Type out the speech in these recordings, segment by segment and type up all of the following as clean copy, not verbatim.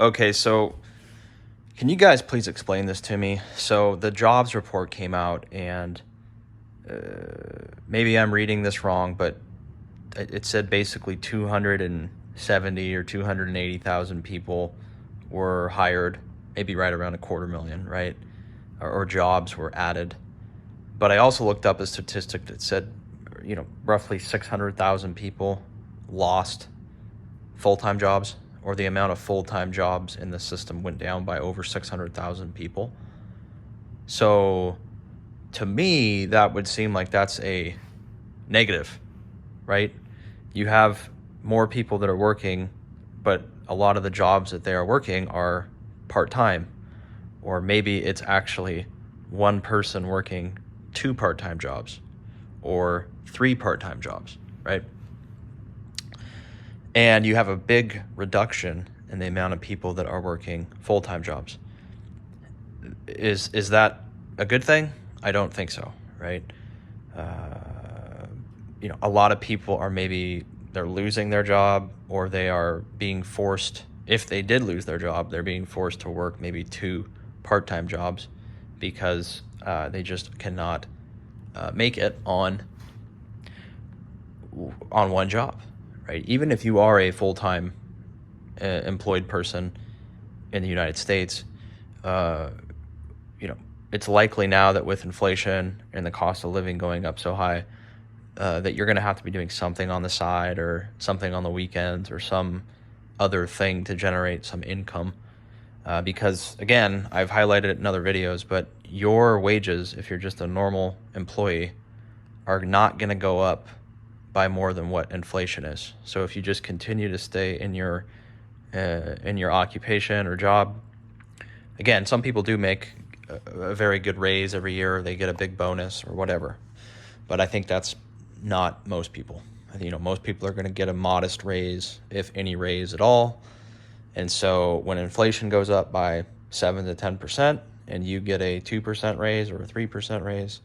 Okay, so can you guys please explain this to me? So the jobs report came out, and maybe I'm reading this wrong, but it said basically 270 or 280,000 people were hired, maybe right around 250,000, right? Or jobs were added. But I also looked up a statistic that said, roughly 600,000 people lost full-time jobs, or the amount of full-time jobs in the system went down by over 600,000 people. So to me, that would seem like that's a negative, right? You have more people that are working, but a lot of the jobs that they are working are part-time, or maybe it's actually one person working 2 part-time jobs or 3 part-time jobs, right? And you have a big reduction in the amount of people that are working full-time jobs. Is that a good thing? I don't think so, right? A lot of people are they're losing their job, or they are being forced, if they did lose their job, they're being forced to work maybe 2 part-time jobs because they just cannot make it on one job, right? Even if you are a full-time employed person in the United States, it's likely now that with inflation and the cost of living going up so high, that you're going to have to be doing something on the side or something on the weekends or some other thing to generate some income. Because again, I've highlighted it in other videos, but your wages, if you're just a normal employee, are not going to go up by more than what inflation is. So if you just continue to stay in your occupation or job, again, some people do make a very good raise every year. They get a big bonus or whatever. But I think that's not most people. Most people are going to get a modest raise, if any raise at all. And so when inflation goes up by 7 to 10% and you get a 2% raise or a 3% raise,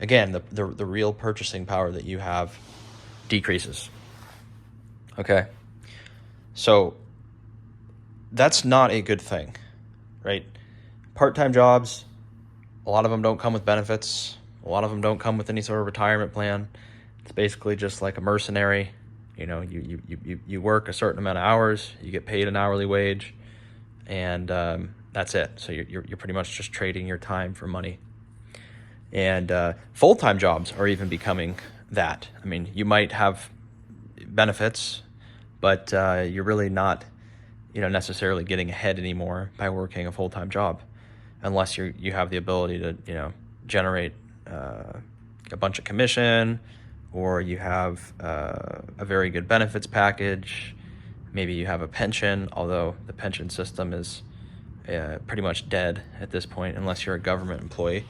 again, the real purchasing power that you have decreases. Okay? So that's not a good thing, right? Part-time jobs, a lot of them don't come with benefits. A lot of them don't come with any sort of retirement plan. It's basically just like a mercenary. You work a certain amount of hours, you get paid an hourly wage, and that's it. So you're pretty much just trading your time for money. And full-time jobs are even becoming that. I mean, you might have benefits, but you're really not, necessarily getting ahead anymore by working a full-time job, unless you have the ability to, generate a bunch of commission, or you have a very good benefits package. Maybe you have a pension, although the pension system is pretty much dead at this point, unless you're a government employee.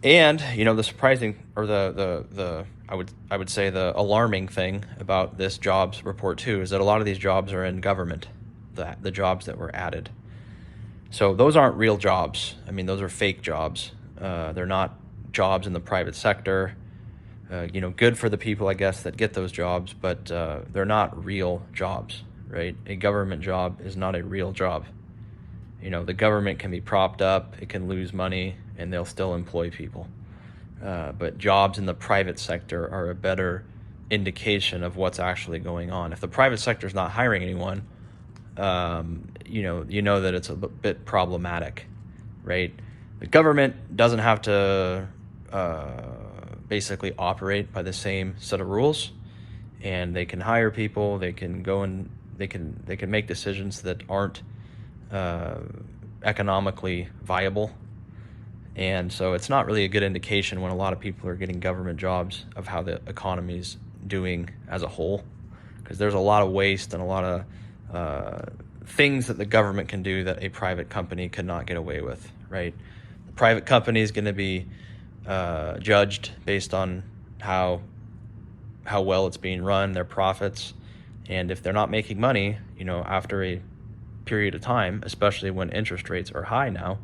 And the surprising, or the I would say the alarming thing about this jobs report too, is that a lot of these jobs are in government, the jobs that were added. So those aren't real jobs. I mean, those are fake jobs. They're not jobs in the private sector. Good for the people, I guess, that get those jobs, but they're not real jobs, right? A government job is not a real job. The government can be propped up, it can lose money, and they'll still employ people. But jobs in the private sector are a better indication of what's actually going on. If the private sector is not hiring anyone, that it's a bit problematic, right? The government doesn't have to basically operate by the same set of rules, and they can hire people. They can go and they can make decisions that aren't economically viable. And so it's not really a good indication when a lot of people are getting government jobs of how the economy's doing as a whole, because there's a lot of waste and a lot of things that the government can do that a private company could not get away with, right? The private company is going to be judged based on how well it's being run, their profits, and if they're not making money, after a period of time, especially when interest rates are high now,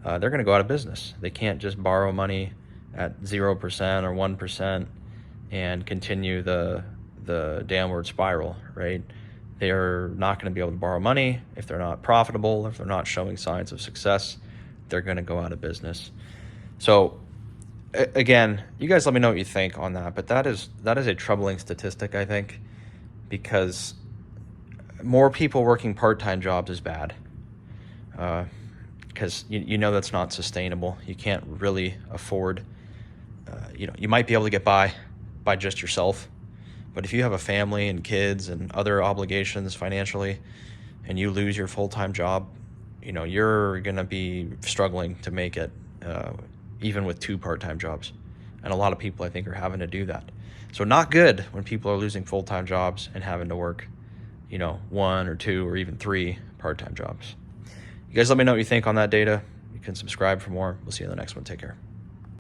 they're going to go out of business. They can't just borrow money at 0% or 1% and continue the downward spiral, right? they're not going to be able to borrow money. If they're not profitable, if they're not showing signs of success, they're going to go out of business. So again, you guys let me know what you think on that, but that is a troubling statistic, I think, because more people working part-time jobs is bad, because you know that's not sustainable. You can't really afford, you might be able to get by just yourself, but if you have a family and kids and other obligations financially and you lose your full-time job, you're going to be struggling to make it, even with 2 part-time jobs. And a lot of people, I think, are having to do that. So not good when people are losing full-time jobs and having to work, 1 or 2 or even 3 part-time jobs. You guys let me know what you think on that data. You can subscribe for more. We'll see you in the next one. Take care.